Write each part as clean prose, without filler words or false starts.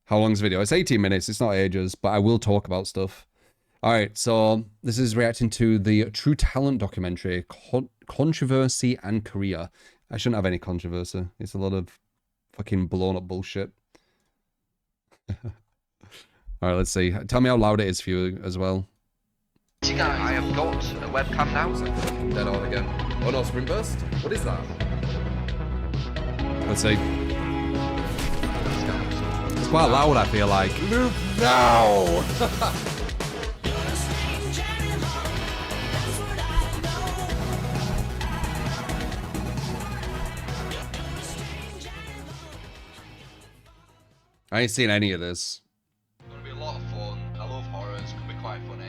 How long's the video? It's 18 minutes. It's not ages, but I will talk about stuff. All right, so this is reacting to the To The Tru3Ta1ent Documentary, Controversy and Korea. I shouldn't have any controversy. It's a lot of fucking blown up bullshit. All right, let's see. Tell me how loud it is for you as well. Guys, I have got a webcam now. It's like fucking dead on again. Oh no, Sprint Burst? What is that? Let's see. It's quite loud, I feel like. Move now! I ain't seen any of this. It's gonna be a lot of fun. I love horror. It's gonna be quite funny.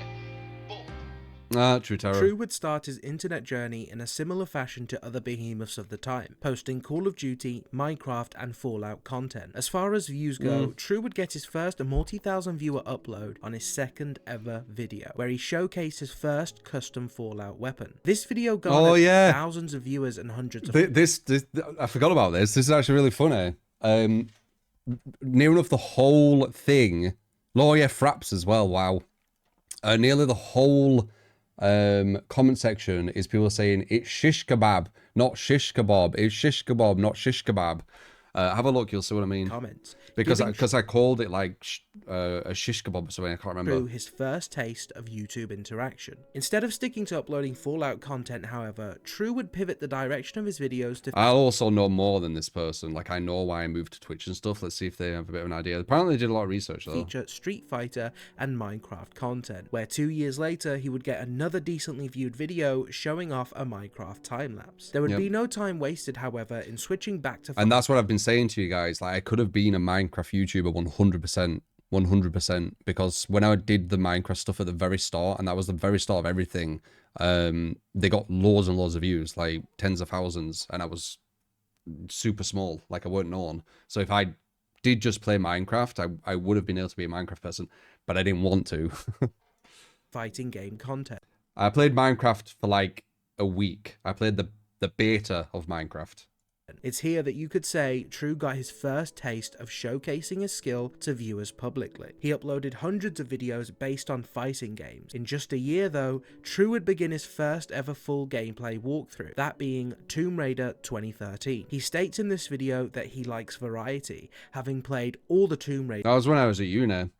But Tru3Ta1ent. Tru would start his internet journey in a similar fashion to other behemoths of the time, posting Call of Duty, Minecraft and Fallout content. As far as views go, Tru would get his first multi-thousand viewer upload on his second ever video, where he showcased his first custom Fallout weapon. This video garnered thousands of viewers and hundreds of... This I forgot about this. This is actually really funny. Near enough the whole thing. Oh yeah, fraps as well, wow. Nearly the whole comment section is people saying it's shish kebab, not shish kebab. It's shish kebab, not shish kebab. Have a look, you'll see what I mean. Comments. Because I called it like a shish kebab or something, I can't remember. Tru his first taste of YouTube interaction. Instead of sticking to uploading Fallout content, however, Tru would pivot the direction of his videos to... I'll also know more than this person. Like, I know why I moved to Twitch and stuff. Let's see if they have a bit of an idea. Apparently they did a lot of research though. Feature Street Fighter and Minecraft content, where 2 years later he would get another decently viewed video showing off a Minecraft time-lapse. There would be no time wasted, however, in switching back to... And that's what I've been saying to you guys. Like, I could have been a Minecraft YouTuber 100%. 100%, because when I did the Minecraft stuff at the very start, and that was the very start of everything, they got loads and loads of views, like tens of thousands, and I was super small, like I weren't known. So if I did just play Minecraft, I would have been able to be a Minecraft person, but I didn't want to. fighting game content. I played Minecraft for like a week. I played the beta of Minecraft. It's here that you could say Tru got his first taste of showcasing his skill to viewers publicly. He uploaded hundreds of videos based on fighting games. In just a year though, Tru would begin his first ever full gameplay walkthrough, that being Tomb Raider 2013. He states in this video that he likes variety, having played all the Tomb Raider... That was when I was at uni, I'm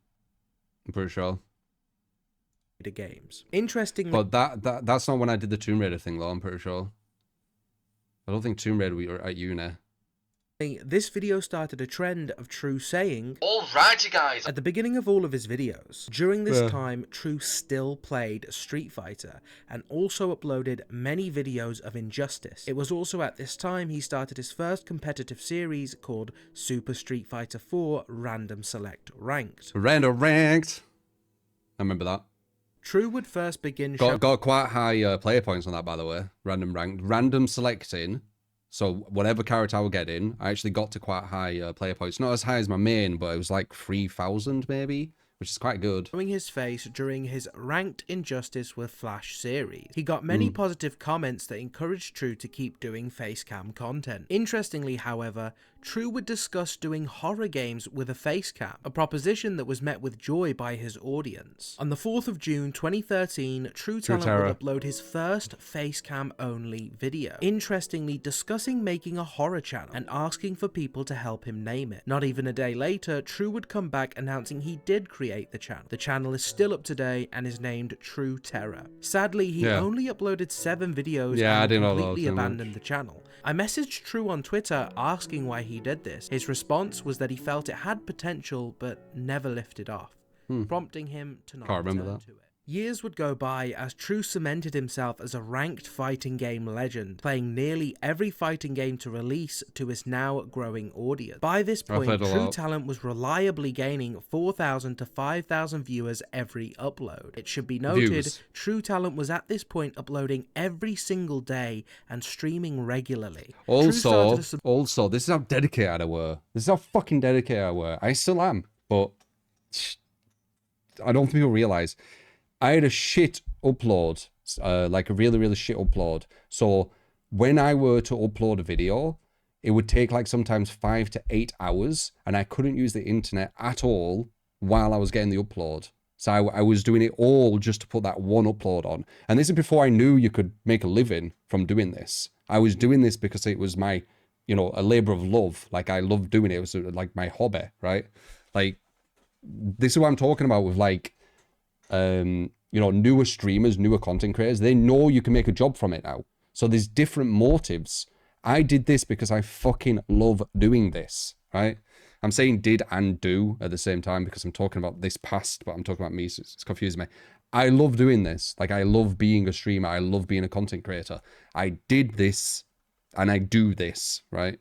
pretty sure. games. Interestingly... But that's not when I did the Tomb Raider thing though, I'm pretty sure. I don't think Tomb Raider we were at uni. This video started a trend of Tru saying, alrighty guys. At the beginning of all of his videos. During this time, Tru still played Street Fighter and also uploaded many videos of Injustice. It was also at this time he started his first competitive series called Super Street Fighter 4 Random Select Ranked. Random Ranked. I remember that. Tru would first begin... Got quite high player points on that, by the way. Random ranked. Random selecting. So whatever character I would get in, I actually got to quite high player points. Not as high as my main, but it was like 3,000 maybe, which is quite good. Showing his face during his Ranked Injustice with Flash series. He got many positive comments that encouraged Tru to keep doing facecam content. Interestingly, however, Tru would discuss doing horror games with a facecam, a proposition that was met with joy by his audience. On the 4th of June 2013, Tru3Ta1ent would upload his first facecam only video, interestingly discussing making a horror channel and asking for people to help him name it. Not even a day later, Tru would come back announcing he did create the channel. The channel is still up today and is named Tru3Ta1ent. Sadly, he only uploaded 7 videos and completely abandoned the channel. I messaged Tru on Twitter asking why he did this. His response was that he felt it had potential but never lifted off, prompting him to not return to it. Years would go by as Tru cemented himself as a ranked fighting game legend, playing nearly every fighting game to release to his now growing audience. By this point, Tru3Ta1ent was reliably gaining 4,000 to 5,000 viewers every upload. It should be noted, Tru3Ta1ent was at this point uploading every single day and streaming regularly. Also, this is how dedicated I were. This is how fucking dedicated I were. I still am, but I don't think people realize. I had a shit upload, like a really, really shit upload. So when I were to upload a video, it would take like sometimes 5 to 8 hours, and I couldn't use the internet at all while I was getting the upload. So I was doing it all just to put that one upload on. And this is before I knew you could make a living from doing this. I was doing this because it was my, you know, a labor of love. Like, I loved doing it. It was like my hobby, right? Like, this is what I'm talking about with, like, you know, newer streamers, newer content creators. They know you can make a job from it now. So there's different motives. I did this because I fucking love doing this, right? I'm saying did and do at the same time because I'm talking about this past, but I'm talking about me, so it's confusing me. I love doing this. Like, I love being a streamer. I love being a content creator. I did this and I do this, right?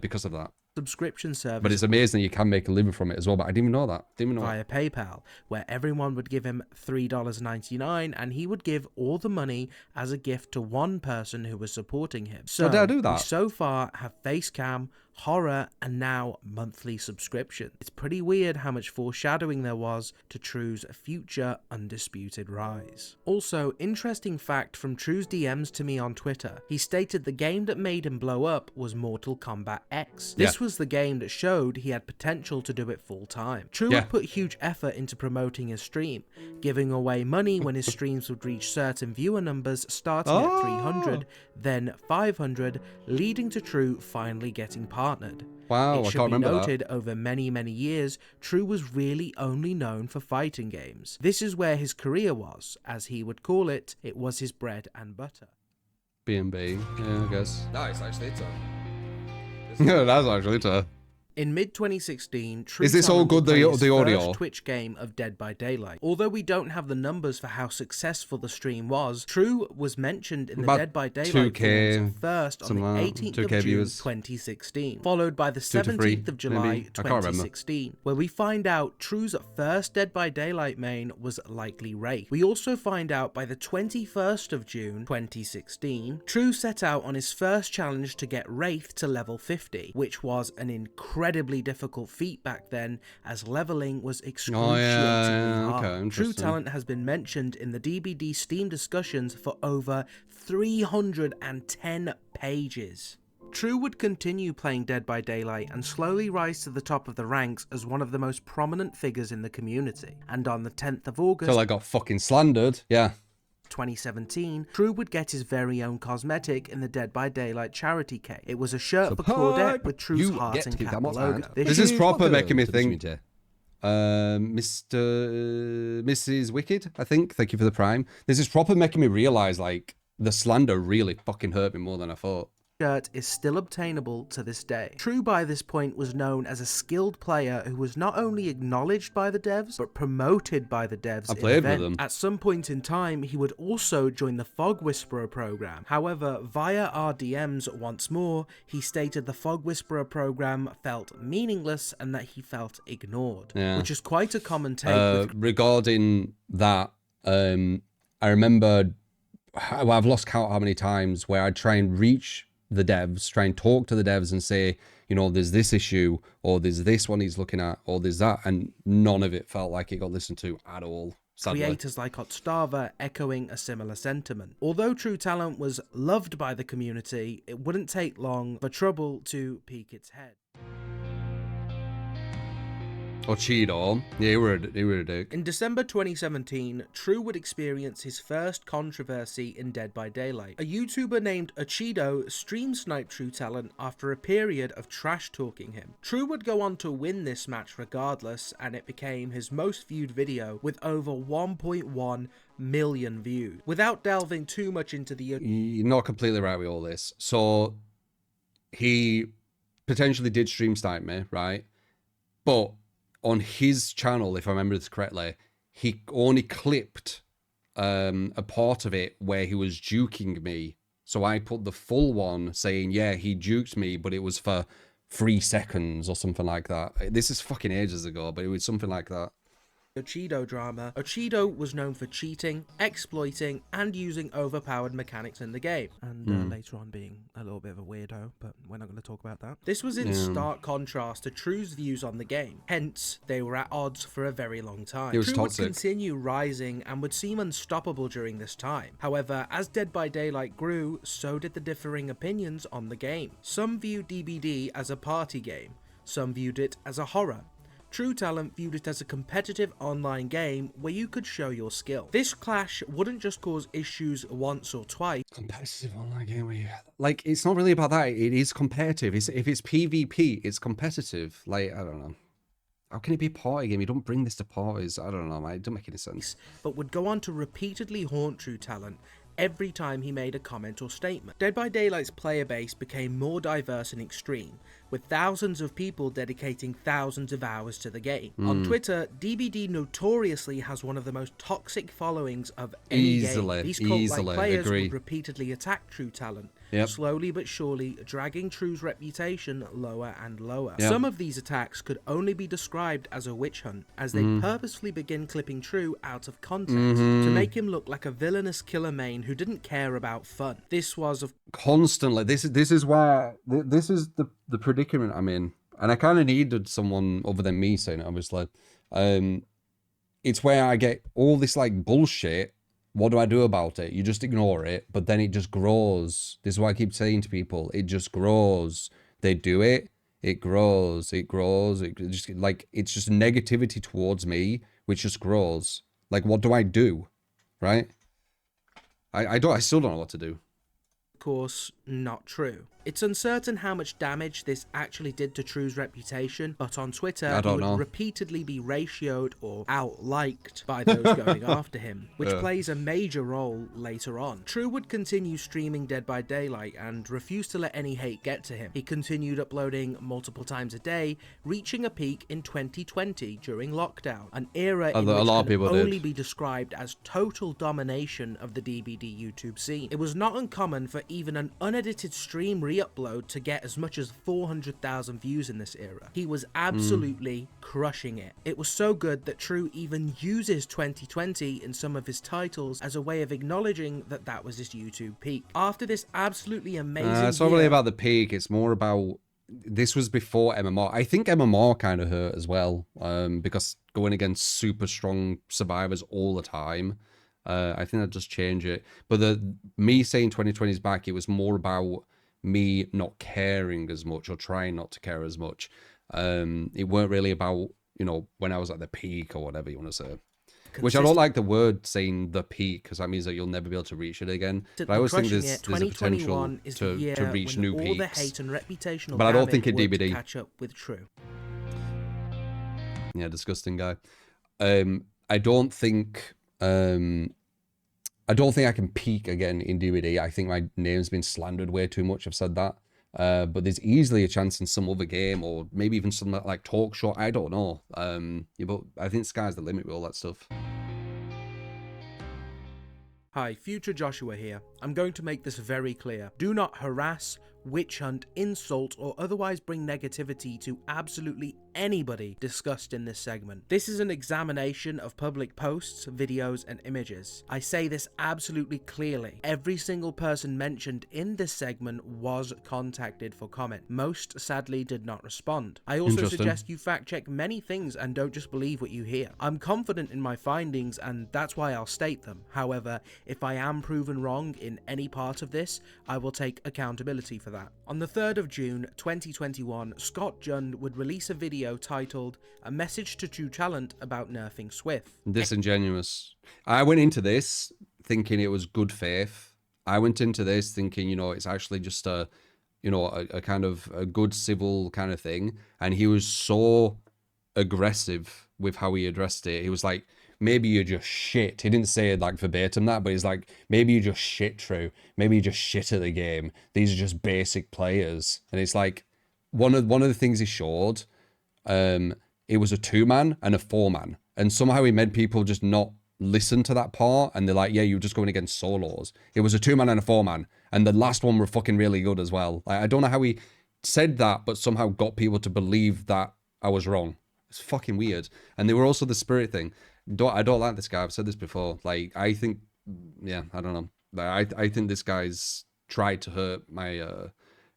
Because of that. Subscription service. But it's amazing that you can make a living from it as well. But I didn't even know that. Didn't even know via PayPal, where everyone would give him $3.99 and he would give all the money as a gift to one person who was supporting him. So did I do that? we so far have Facecam, horror, and now monthly subscription. It's pretty weird how much foreshadowing there was to Tru's future undisputed rise. Also, interesting fact from Tru's DMs to me on Twitter, he stated the game that made him blow up was Mortal Kombat X. This was the game that showed he had potential to do it full time. Tru would put huge effort into promoting his stream, giving away money when his streams would reach certain viewer numbers, starting at 300, then 500, leading to Tru finally getting partnered. Wow, it I should can't be remember noted over many years, Tru was really only known for fighting games. This is where his career was, as he would call it. It was his bread and butter. B&B, yeah, I guess. Nice, actually, it's Yeah, that's actually tough. In mid-2016, Tru Is this all Talent good, played the his audio? first Twitch game of Dead by Daylight. Although we don't have the numbers for how successful the stream was, Tru was mentioned in the About Dead by Daylight 2K, forums first on the 18th of 2K June viewers. 2016, followed by the 2 to 3, 17th of July maybe. I can't remember. 2016, where we find out Tru's first Dead by Daylight main was likely Wraith. We also find out by the 21st of June 2016, Tru set out on his first challenge to get Wraith to level 50, which was an incredibly difficult feat back then, as leveling was excruciatingly hard. Tru Talent has been mentioned in the DBD Steam discussions for over 310 pages. Tru would continue playing Dead by Daylight and slowly rise to the top of the ranks as one of the most prominent figures in the community. And on the 10th of August, Till I got fucking slandered, yeah. 2017, Tru would get his very own cosmetic in the Dead by Daylight charity cake. It was a shirt for Claudette with Tru's heart and cap logo. This is proper making me think. Mrs. Wicked, I think. Thank you for the prime. This is proper making me realise, like, the slander really fucking hurt me more than I thought. Shirt is still obtainable to this day. Tru by this point was known as a skilled player who was not only acknowledged by the devs, but promoted by the devs. I played with them. At some point in time, he would also join the Fog Whisperer program. However, via our DMs once more, he stated the Fog Whisperer program felt meaningless and that he felt ignored, which is quite a common take. Regarding that, I remember, well, I've lost count how many times where I'd try and reach the devs, try and talk to the devs and say, you know, there's this issue, or there's this one he's looking at, or there's that, and none of it felt like it got listened to at all. Sadly. Creators like Hotstava echoing a similar sentiment. Although Tru Talent was loved by the community, it wouldn't take long for trouble to peek its head. Or Cheeto. Yeah, he were a dick. In December 2017, Tru would experience his first controversy in Dead by Daylight. A YouTuber named Achido stream sniped Tru Talent after a period of trash talking him. Tru would go on to win this match regardless, and it became his most viewed video with over 1.1 million views. Without delving too much into the... You're not completely right with all this. So, he potentially did stream snipe me, right? But on his channel, if I remember this correctly, he only clipped a part of it where he was juking me. So I put the full one saying, yeah, he juked me, but it was for 3 seconds or something like that. This is fucking ages ago, but it was something like that. Ochido drama, Ochido was known for cheating, exploiting, and using overpowered mechanics in the game, and later on being a little bit of a weirdo, but we're not going to talk about that. This was in stark contrast to Tru's views on the game, hence they were at odds for a very long time. It was Tru toxic. would continue rising and would seem unstoppable during this time. However, as Dead by Daylight grew, so did the differing opinions on the game. Some viewed DBD as a party game, some viewed it as a horror. To3Ta1ent viewed it as a competitive online game where you could show your skill. This clash wouldn't just cause issues once or twice. Competitive online game where you... Like, it's not really about that. It is competitive. If it's PvP, it's competitive. Like, I don't know. How can it be a party game? You don't bring this to parties. I don't know, mate. It doesn't make any sense. But would go on to repeatedly haunt To3Ta1ent every time he made a comment or statement. Dead by Daylight's player base became more diverse and extreme, with thousands of people dedicating thousands of hours to the game. On Twitter, DBD notoriously has one of the most toxic followings of any game. These cult-like players would repeatedly attack To3Ta1ent, slowly but surely dragging Tru's reputation lower and lower. Some of these attacks could only be described as a witch hunt, as they purposefully begin clipping Tru out of context to make him look like a villainous killer main who didn't care about fun. This was constantly. This is why this is the predicament I'm in, and I kind of needed someone other than me saying it. Obviously, it's where I get all this like bullshit. What do I do about it? You just ignore it, but then it just grows. This is what I keep saying to people. It just grows. They do it. It grows. It grows. It just like it's just negativity towards me, which just grows. Like, what do I do? Right? I still don't know what to do. of course, not true. It's uncertain how much damage this actually did to Tru's reputation, but on Twitter, he would repeatedly be ratioed or out-liked by those going after him, which plays a major role later on. Tru would continue streaming Dead by Daylight and refuse to let any hate get to him. He continued uploading multiple times a day, reaching a peak in 2020 during lockdown, an era in which can only be described as total domination of the DBD YouTube scene. It was not uncommon for even an unedited stream re-upload to get as much as 400,000 views in this era. He was absolutely crushing it. It was so good that Tru even uses 2020 in some of his titles as a way of acknowledging that that was his YouTube peak. After this absolutely amazing it's not really about the peak, it's more about this was before MMR. I think MMR kind of hurt as well, because going against super strong survivors all the time, I think that does change it. But me saying 2020 is back, it was more about me not caring as much or trying not to care as much. It weren't really about, you know, when I was at the peak or whatever you want to say. Which I don't like the word saying the peak, because that means that you'll never be able to reach it again. But I always think there's a potential to reach new peaks. The hate and reputational but I don't think in DBD. Catch up with Tru. Yeah, disgusting guy. I don't think I can peak again in DBD. I think my name's been slandered way too much. I've said that. But there's easily a chance in some other game, or maybe even something like talk show. I don't know. Yeah, but I think sky's the limit with all that stuff. Hi, Future Joshua here. I'm going to make this very clear. Do not harass, witch hunt, insult, or otherwise bring negativity to absolutely anybody discussed in this segment. This is an examination of public posts, videos, and images. I say this absolutely clearly. Every single person mentioned in this segment was contacted for comment. Most, sadly, did not respond. I also suggest you fact check many things and don't just believe what you hear. I'm confident in my findings and that's why I'll state them. However, if I am proven wrong in any part of this, I will take accountability for that. On the 3rd of June 2021, Scott Jund would release a video titled A Message to To3Ta1ent About Nerfing Swift. Disingenuous. I went into this thinking it was good faith. I went into this thinking, you know, it's actually just a kind of a good civil kind of thing. And he was so aggressive with how he addressed it. He was like, maybe you're just shit. He didn't say it like verbatim that, but he's like, maybe you're just shit, Tru. Maybe you're just shit at the game. These are just basic players. And it's like, one of the things he showed, it was a 2-man and a 4-man. And somehow he made people just not listen to that part. And they're like, yeah, you're just going against solos. It was a 2-man and a 4-man. And the last one were fucking really good as well. Like, I don't know how he said that, but somehow got people to believe that I was wrong. It's fucking weird. And they were also the spirit thing. I don't like this guy. I've said this before. Like, I think, yeah, I don't know. I think this guy's tried to hurt my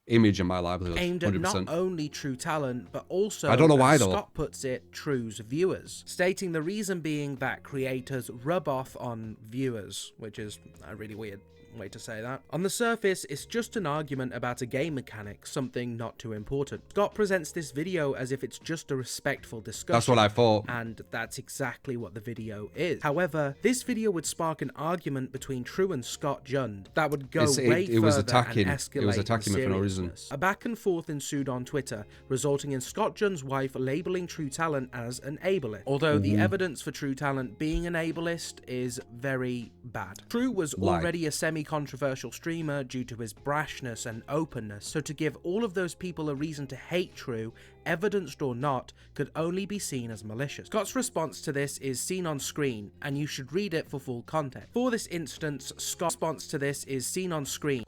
image and my livelihood. Aimed 100%. at not only True Talent, but also, I don't know why, as though. Scott puts it, True's viewers, stating the reason being that creators rub off on viewers, which is a really weird way to say that. On the surface, it's just an argument about a game mechanic, something not too important. Scott presents this video as if it's just a respectful discussion. That's what I thought. And that's exactly what the video is. However, this video would spark an argument between True and Scott Jund that would go way it was further attacking. and escalate It was attacking me for no reason. seriousness. A back and forth ensued on Twitter, resulting in Scott Jund's wife labeling True Talent as an ableist. Although the evidence for True Talent being an ableist is very bad. True was already a semi-controversial streamer due to his brashness and openness, so to give all of those people a reason to hate True, evidenced or not, could only be seen as malicious. Scott's response to this is seen on screen, and you should read it for full context. For this instance, Scott's response to this is seen on screen.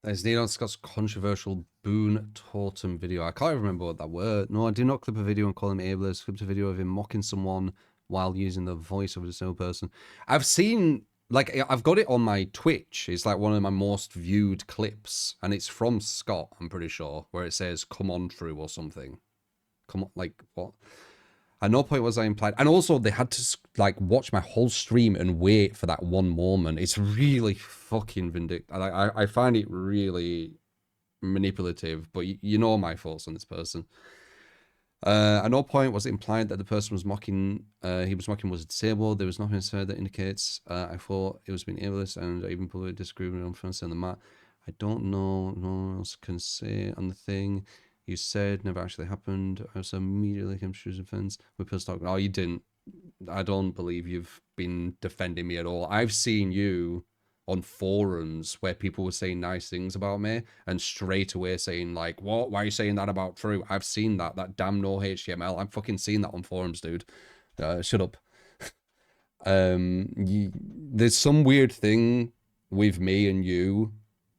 There's Neil Scott's controversial Boone Totem video. I can't even remember what that word. No, I did not clip a video and call him ableist. Clipped a video of him mocking someone while using the voice of a disabled person. I've seen, like, I've got it on my Twitch. It's like one of my most viewed clips, and it's from Scott, I'm pretty sure, where it says, "Come on, True," or something. Come on, like, what? At no point was I implied. And also, they had to, like, watch my whole stream and wait for that one moment. It's really fucking vindictive. I find it really manipulative, but you know my thoughts on this person. At no point was it implied that the person was mocking, he was mocking was disabled. There was nothing said that indicates I thought it was being ableist, and I even publicly disagreed with him on the mat. I don't know, no one else can say on the thing you said never actually happened. I also immediately came to True's defense with people talking. Oh, you didn't. I don't believe you've been defending me at all. I've seen you on forums where people were saying nice things about me and straight away saying, like, what? Why are you saying that about True? I've seen that. That damn no HTML. I'm fucking seeing that on forums, dude. Shut up. There's some weird thing with me and you,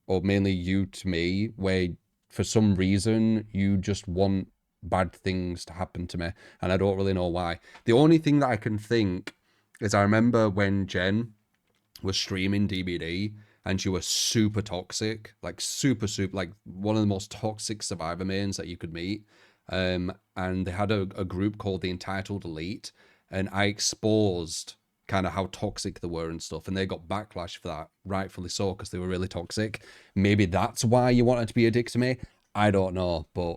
or mainly you to me, where for some reason you just want bad things to happen to me, and I don't really know why. The only thing that I can think is I remember when Jen was streaming DBD and she was super toxic, like super, like one of the most toxic survivor mains that you could meet. And they had a group called the Entitled Elite, and I exposed kind of how toxic they were and stuff, and they got backlash for that, rightfully so, because they were really toxic. Maybe that's why you wanted to be a dick to me. I don't know, but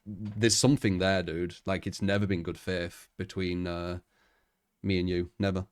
there's something there, dude. Like, it's never been good faith between me and you, never.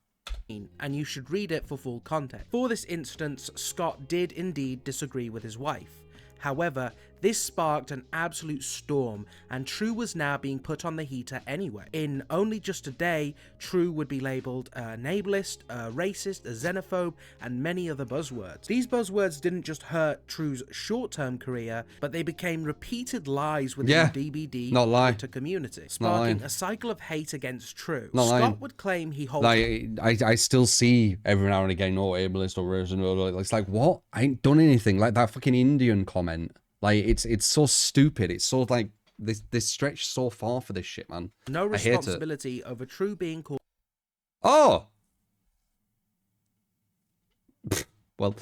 And you should read it for full context. For this instance, Scott did indeed disagree with his wife. However, this sparked an absolute storm, and True was now being put on the heater anyway. In only just a day, True would be labelled an ableist, a racist, a xenophobe, and many other buzzwords. These buzzwords didn't just hurt True's short-term career, but they became repeated lies within the DBD Twitter community, sparking a cycle of hate against True. Scott would claim he holds... Like, I still see every now and again, no ableist or racist, or it's like, what? I ain't done anything. Like that fucking Indian comment. Like, it's so stupid. It's so, like, this stretch so far for this shit, man. No responsibility over True being called... Oh! Well,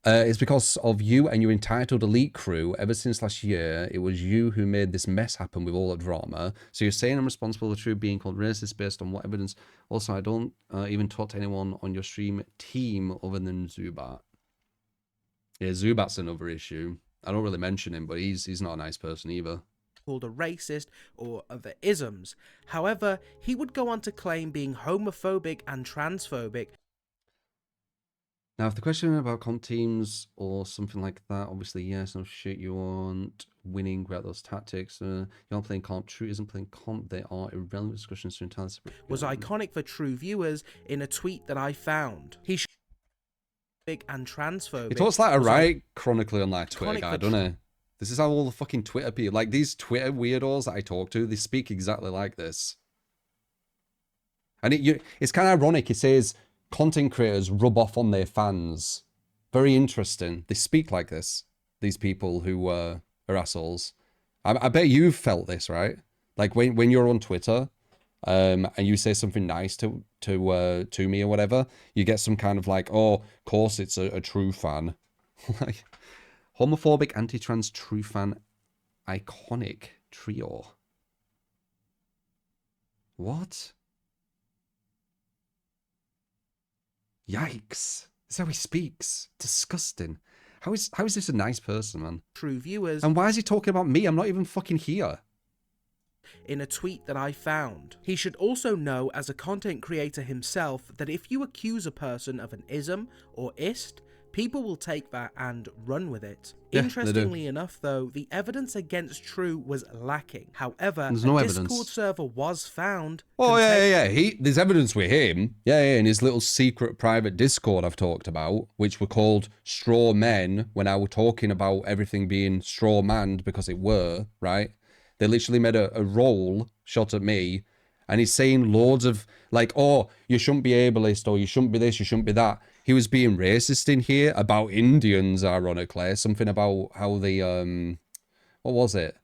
it's because of you and your entitled elite crew. Ever since last year, it was you who made this mess happen with all that drama. So you're saying I'm responsible for True being called racist based on what evidence? Also, I don't even talk to anyone on your stream team other than Zubat. Yeah, Zubat's another issue. I don't really mention him, but he's not a nice person either. Called a racist or other isms. However, he would go on to claim being homophobic and transphobic. Now, if the question about comp teams or something like that, obviously yes, no shit, you aren't winning without those tactics. You aren't playing comp. True isn't playing comp. They are irrelevant discussions to entirely separate. Was iconic for True viewers in a tweet that I found. He and transphobic. He talks like a right chronically on like Twitter guy, doesn't he? This is how all the fucking Twitter people, like these Twitter weirdos that I talk to, they speak exactly like this. And it's kind of ironic. He says content creators rub off on their fans. Very interesting. They speak like this. These people who are assholes. I bet you've felt this, right? Like when you're on Twitter and you say something nice to me or whatever, you get some kind of like, oh, of course it's a true fan. Like, homophobic anti-trans true fan iconic trio. What? Yikes. That's how he speaks. Disgusting. How is this a nice person, man? True viewers. And why is he talking about me? I'm not even fucking here. In a tweet that I found. He should also know as a content creator himself that if you accuse a person of an ism or ist, people will take that and run with it. Yeah, Interestingly enough though, the evidence against True was lacking. However, There's a no Discord evidence. server was found. Oh, yeah. There's evidence with him. Yeah, in his little secret private Discord I've talked about, which were called Straw Men when I were talking about everything being straw manned because it were, right? They literally made a roll shot at me, and he's saying loads of, like, oh, you shouldn't be ableist, or you shouldn't be this, you shouldn't be that. He was being racist in here about Indians, ironically. Something about how they, what was it?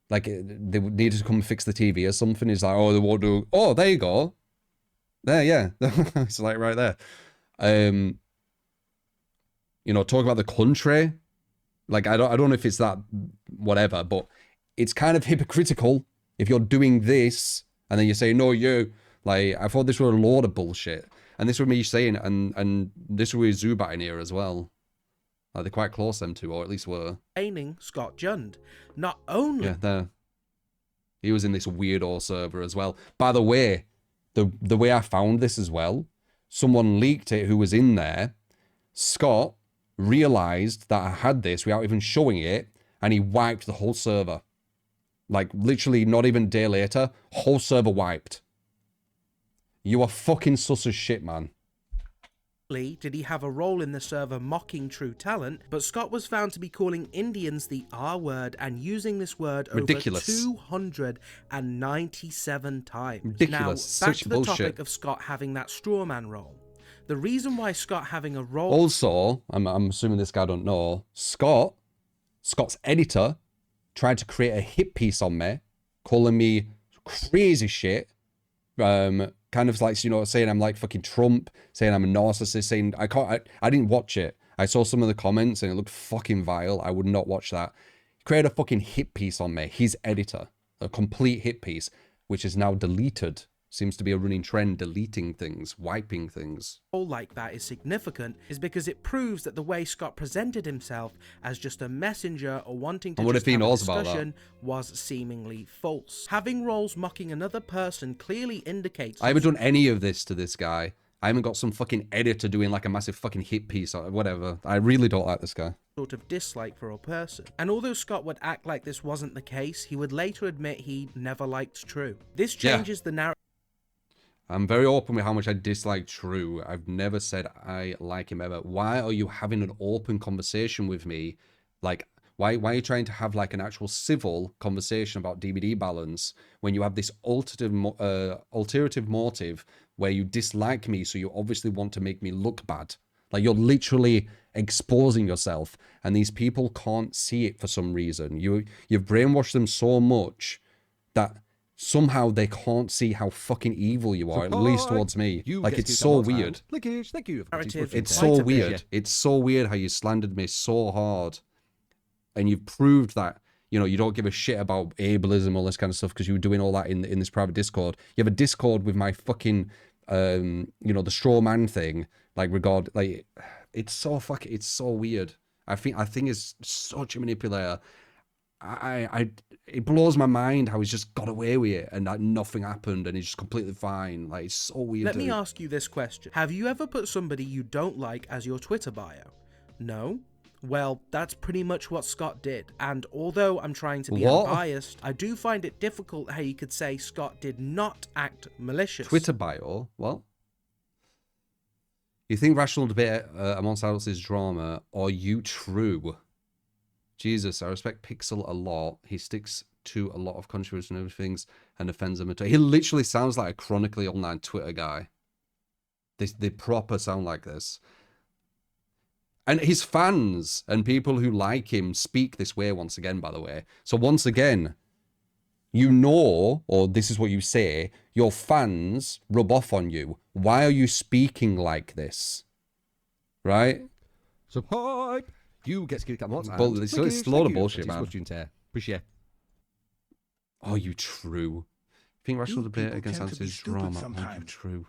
Like, they needed to come fix the TV or something. He's like, oh, they won't do, oh, there you go. There, yeah. It's like right there. You know, talk about the country. Like, I don't know if it's that, whatever, but it's kind of hypocritical if you're doing this and then you say, no, you, like, I thought this was a load of bullshit. And this was me saying, and this was Zubat in here as well. Like, they're quite close, them two, or at least were. Scott Jund. Not only... Yeah, there. He was in this weirdo server as well. By the way, the way I found this as well, someone leaked it who was in there. Scott realized that I had this without even showing it, and he wiped the whole server. Like, literally not even a day later, whole server wiped. You are fucking sus as shit, man. Did he have a role in the server mocking True Talent, but Scott was found to be calling Indians the R word and using this word Ridiculous. over 297 times. Ridiculous. Now, back Such to the bullshit. topic of Scott having that strawman role. The reason why Scott having a role... Also, I'm assuming this guy don't know, Scott's editor tried to create a hit piece on me, calling me crazy shit. Kind of like, you know, saying I'm like fucking Trump, saying I'm a narcissist, saying I didn't watch it. I saw some of the comments and it looked fucking vile. I would not watch that. He created a fucking hit piece on me, his editor, a complete hit piece, which is now deleted. Seems to be a running trend, deleting things, wiping things. Like that is significant is because it proves that the way Scott presented himself as just a messenger or wanting to And what just if he have a knows about discussion was seemingly false. Having roles mocking another person clearly indicates... I haven't done any of this to this guy. I haven't got some fucking editor doing like a massive fucking hit piece or whatever. I really don't like this guy. Sort of dislike for a person. And although Scott would act like this wasn't the case, he would later admit he never liked True. This changes the narrative. I'm very open with how much I dislike True. I've never said I like him ever. Why are you having an open conversation with me? Like, why are you trying to have like an actual civil conversation about DVD balance when you have this alternative motive where you dislike me, so you obviously want to make me look bad? Like, you're literally exposing yourself, and these people can't see it for some reason. You've brainwashed them so much that somehow they can't see how fucking evil you are, at least towards me. Like, it's so weird. Thank you. It's so weird. It's so weird how you slandered me so hard. And you've proved that, you know, you don't give a shit about ableism, all this kind of stuff, because you were doing all that in this private Discord. You have a Discord with my fucking, you know, the straw man thing, like, it's so weird. I think it's such a manipulator. It blows my mind how he's just got away with it and that nothing happened and he's just completely fine. Like, it's so weird. Let me ask you this question. Have you ever put somebody you don't like as your Twitter bio? No? Well, that's pretty much what Scott did. And although I'm trying to be unbiased, I do find it difficult how you could say Scott did not act malicious. Twitter bio? What? You think rational debate amongst adults is drama? Are you true? Jesus, I respect Pixel a lot. He sticks to a lot of controversial and things and offends them. He literally sounds like a chronically online Twitter guy. They proper sound like this. And his fans and people who like him speak this way once again, by the way. So once again, You know, or this is what you say, your fans rub off on you. Why are you speaking like this? Right? So hype! You get to kick that once. But it's a load of bullshit, man. Appreciate. Oh, you true. Think rational You debate people against tend to be answers stupid drama. Oh, you sometimes. true.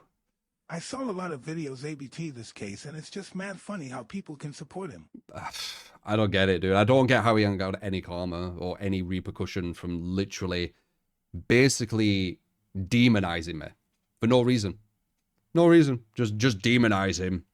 I saw a lot of videos ABT this case, and it's just mad funny how people can support him. I don't get it, dude. I don't get how he hasn't got any karma or any repercussion from literally basically demonizing me for no reason. No reason. Just demonize him.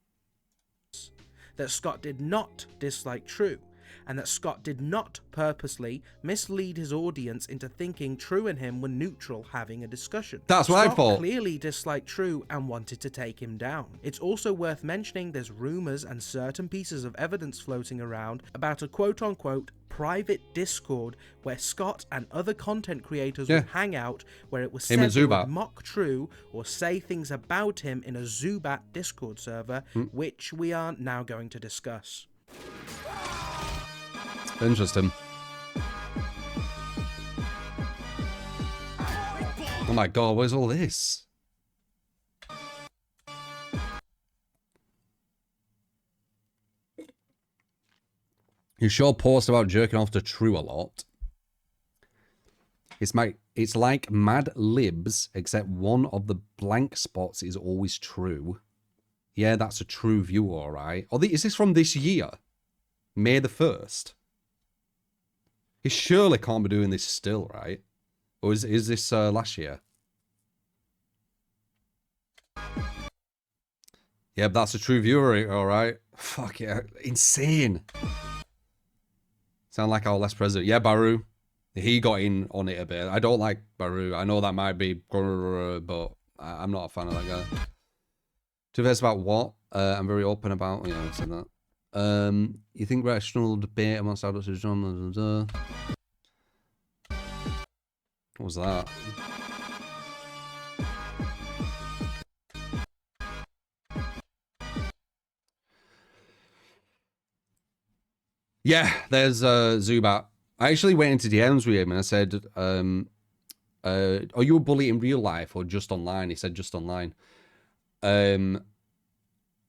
That Scott did not dislike True, and that Scott did not purposely mislead his audience into thinking True and him were neutral having a discussion. That's what I Scott thought. clearly disliked True and wanted to take him down. It's also worth mentioning there's rumours and certain pieces of evidence floating around about a quote-unquote private Discord where Scott and other content creators would hang out, where it was said they would mock True or say things about him in a Zubat Discord server, which we are now going to discuss. Interesting. Oh my god, where's all this? You sure post about jerking off to True a lot. It's like Mad Libs, except one of the blank spots is always True. Yeah, that's a True view, alright. Oh, is this from this year? May the 1st? He surely can't be doing this still, right? Or is this last year? Yeah, but that's a True viewer, alright. Fuck yeah, insane. Sound like our last president. Yeah, Baru. He got in on it a bit. I don't like Baru. I know that might be, but I'm not a fan of that guy. Two verses about what? I'm very open about. Yeah, I said that. You think rational debate amongst adults is John? What was that? Yeah, there's Zubat. I actually went into DMs with him and I said, are you a bully in real life or just online? He said just online. I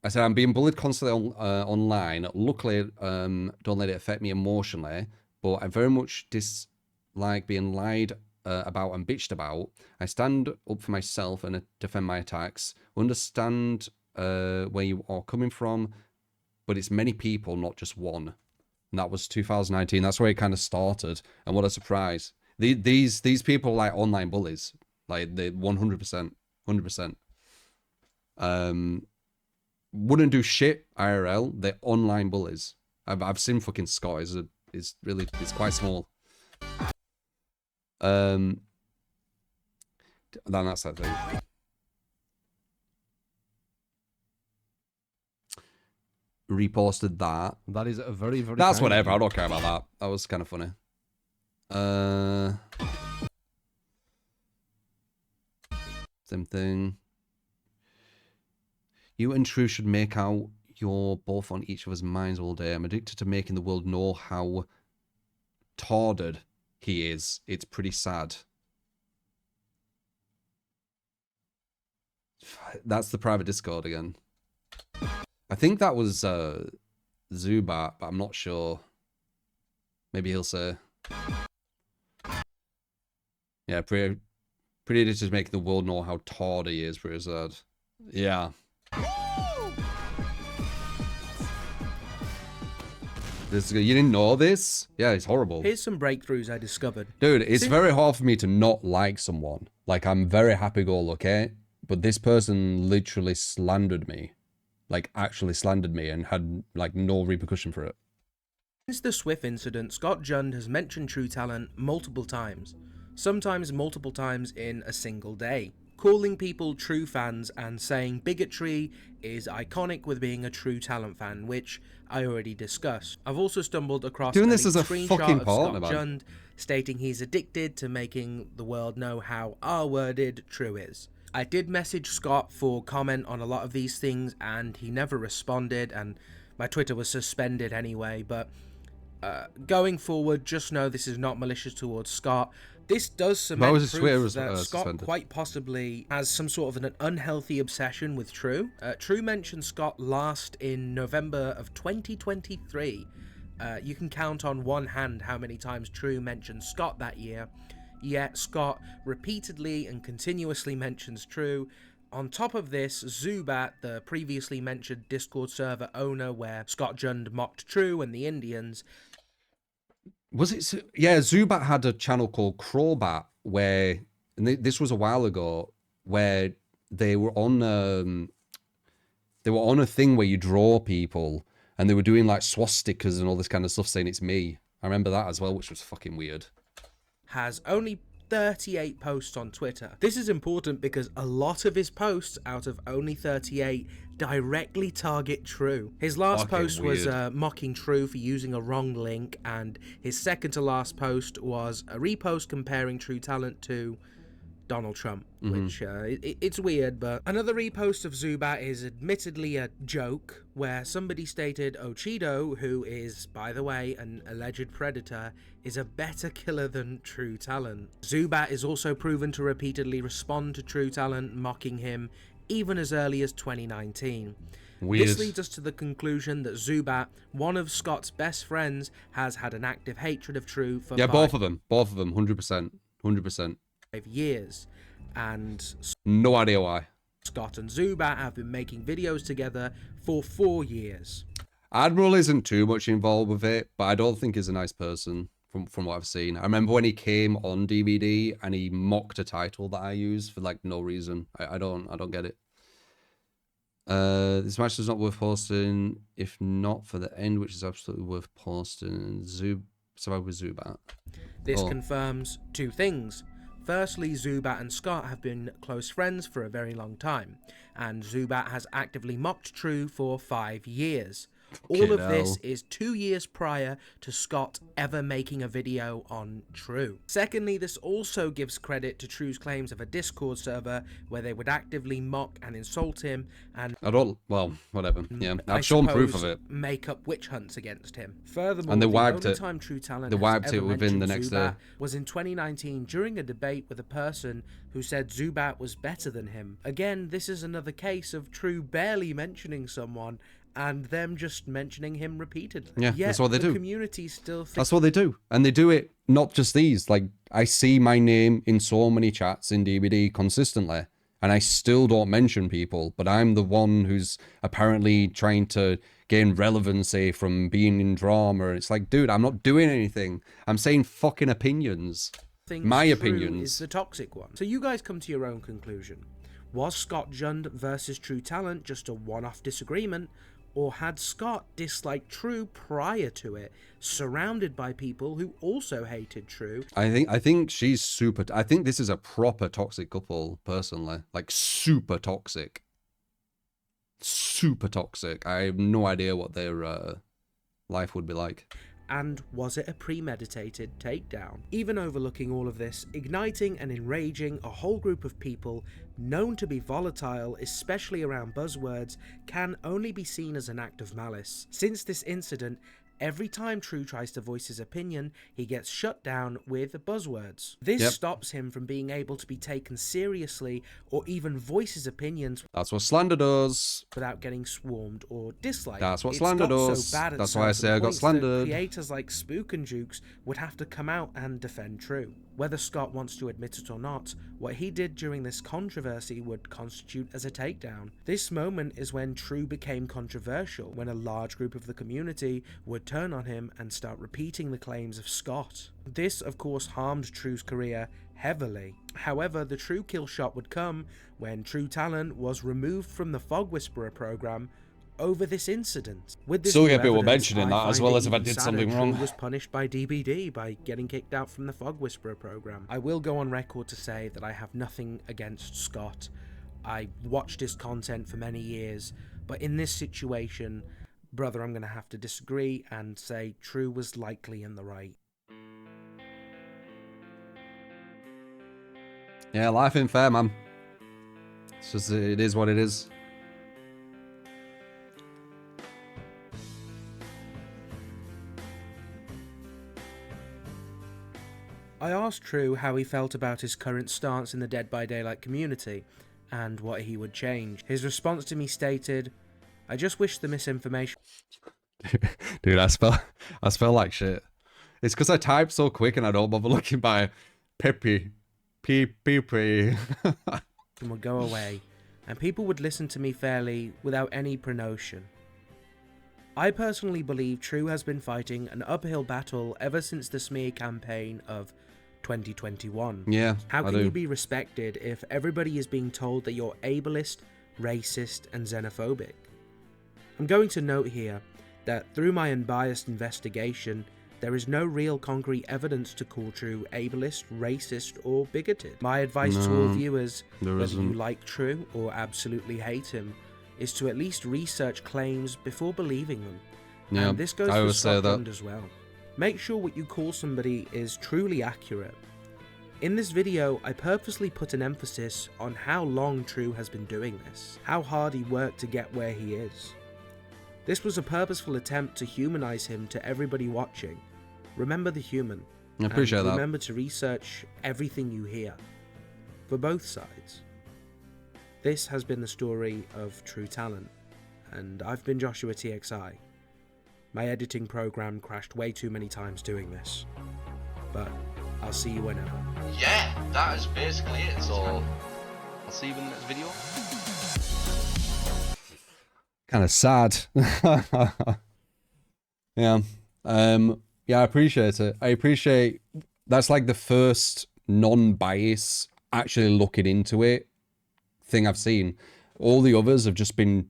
said, I'm being bullied constantly online. Luckily, don't let it affect me emotionally, but I very much dislike being lied about and bitched about. I stand up for myself and defend my attacks. Understand where you are coming from, but it's many people, not just one. And that was 2019. That's where it kind of started. And what a surprise. These people are like online bullies. Like, they 100%. 100%. Wouldn't do shit IRL. They're online bullies. I've seen fucking Scott. It's quite small. Then that's that thing. Reposted that. That is a very, very... That's whatever. I don't care about that. That was kind of funny. Same thing. You and True should make out you're both on each other's minds all day. I'm addicted to making the world know how tawdred he is. It's pretty sad. That's the private Discord again. I think that was Zubat, but I'm not sure. Maybe he'll say. Yeah, pretty addicted to making the world know how tawdred he is. Pretty sad. Yeah. You didn't know this? Yeah, it's horrible. Here's some breakthroughs I discovered. Dude, it's very hard for me to not like someone. Like, I'm very happy-go-lucky, but this person literally slandered me. Like, actually slandered me and had, like, no repercussion for it. Since the Swift incident, Scott Jund has mentioned True Talent multiple times. Sometimes multiple times in a single day. Calling people true fans and saying bigotry is iconic with being a True Talent fan, which I already discussed. I've also stumbled across doing this as a screenshot fucking of partner, Scott man. Jund stating he's addicted to making the world know how R-worded True is. I did message Scott for comment on a lot of these things and he never responded, and my Twitter was suspended anyway, but going forward, just know this is not malicious towards Scott. This does Why was cement his Twitter proof that Scott suspended? quite possibly has some sort of an unhealthy obsession with True. True mentioned Scott last in November of 2023. You can count on one hand how many times True mentioned Scott that year, yet Scott repeatedly and continuously mentions True. On top of this, Zubat, the previously mentioned Discord server owner where Scott Jund mocked True and the Indians. Was it? Yeah, Zubat had a channel called Crawbat where, and this was a while ago, where they were on a thing where you draw people, and they were doing like swastikas and all this kind of stuff, saying it's me. I remember that as well, which was fucking weird. Has only 38 posts on Twitter. This is important because a lot of his posts, out of only 38, directly target True. His last post was mocking True for using a wrong link, and his second to last post was a repost comparing True Talent to Donald Trump, which it's weird, but another repost of Zubat is admittedly a joke where somebody stated Ochido, who is, by the way, an alleged predator, is a better killer than True Talent. Zubat is also proven to repeatedly respond to True Talent, mocking him even as early as 2019. Weird. This leads us to the conclusion that Zubat, one of Scott's best friends, has had an active hatred of True for both of them, 100%. 5 years, and No idea why. Scott and Zubat have been making videos together for 4 years. Admiral isn't too much involved with it, but I don't think he's a nice person from what I've seen. I remember when he came on DVD and he mocked a title that I used for like no reason. I don't get it. This match is not worth posting, if not for the end, which is absolutely worth posting. Survive with Zubat. This confirms two things. Firstly, Zubat and Scott have been close friends for a very long time, and Zubat has actively mocked True for 5 years. All of this is 2 years prior to Scott ever making a video on True. Secondly, this also gives credit to True's claims of a Discord server where they would actively mock and insult him and whatever. Yeah, I've shown proof of it. Make up witch hunts against him. Furthermore, And they the wiped only it. time True Talent They has wiped ever it within the mentioned next Zubat day. was in 2019 during a debate with a person who said Zubat was better than him. Again, this is another case of True barely mentioning someone and them just mentioning him repeatedly. Yeah, yet that's what they the do. Community still thinks That's what they do. And they do it not just these. Like, I see my name in so many chats in DBD consistently, and I still don't mention people, but I'm the one who's apparently trying to gain relevancy from being in drama. It's like, dude, I'm not doing anything. I'm saying fucking opinions. My True opinions. is the toxic one. So you guys come to your own conclusion. Was Scott Jund versus True Talent just a one-off disagreement, or had Scott disliked True prior to it, surrounded by people who also hated True? I think she's super. I think this is a proper toxic couple, personally. Like, super toxic. Super toxic. I have no idea what their life would be like. And was it a premeditated takedown? Even overlooking all of this, igniting and enraging a whole group of people known to be volatile, especially around buzzwords, can only be seen as an act of malice. Since this incident, every time True tries to voice his opinion, he gets shut down with buzzwords. This stops him from being able to be taken seriously or even voice his opinions. That's what slander does. Without getting swarmed or disliked. That's what slander does. That's why I say I got slandered. Creators like Spook and Jukes would have to come out and defend True. Whether Scott wants to admit it or not, what he did during this controversy would constitute as a takedown. This moment is when True became controversial, when a large group of the community would turn on him and start repeating the claims of Scott. This, of course, harmed True's career heavily. However, the true kill shot would come when True Talent was removed from the Fog Whisperer program over this incident. With this Still get new people evidence, mentioning that, as find well it as if I even did sadder something True wrong. was punished by DBD by getting kicked out from the Fog Whisperer program. I will go on record to say that I have nothing against Scott. I watched his content for many years, but in this situation, brother, I'm going to have to disagree and say True was likely in the right. Yeah, life ain't fair, man. It's just, it is what it is. I asked Tru how he felt about his current stance in the Dead by Daylight community, and what he would change. His response to me stated, "I just wish the misinformation..." Dude, I spell like shit. It's because I type so quick and I don't bother looking by Peppy. P-P-P. would go away, and people would listen to me fairly without any promotion. I personally believe Tru has been fighting an uphill battle ever since the smear campaign of 2021. Yeah, How I can do. you be respected if everybody is being told that you're ableist, racist, and xenophobic? I'm going to note here that through my unbiased investigation, there is no real concrete evidence to call Tru ableist, racist, or bigoted. My advice to all viewers, there whether you isn't. like Tru or absolutely hate him, is to at least research claims before believing them. Yeah, And this goes I for always say that. Scotland as well. Make sure what you call somebody is truly accurate. In this video, I purposely put an emphasis on how long Tru has been doing this, how hard he worked to get where he is. This was a purposeful attempt to humanize him to everybody watching. Remember the human. I appreciate and that. remember to research everything you hear, for both sides. This has been the story of True Talent, and I've been Joshua TXI. My editing program crashed way too many times doing this, but I'll see you whenever. Yeah, that is basically it. So, I'll see you in the next video. Kind of sad. Yeah. Yeah, I appreciate it. I appreciate that's like the first non-bias actually looking into it thing I've seen. All the others have just been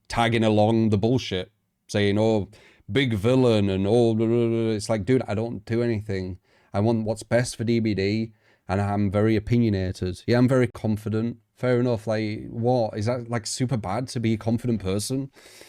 tagging along the bullshit, saying, oh, big villain and all. Blah, blah, blah. It's like, dude, I don't do anything. I want what's best for DBD, and I'm very opinionated. Yeah, I'm very confident. Fair enough. Like, what? Is that like super bad to be a confident person?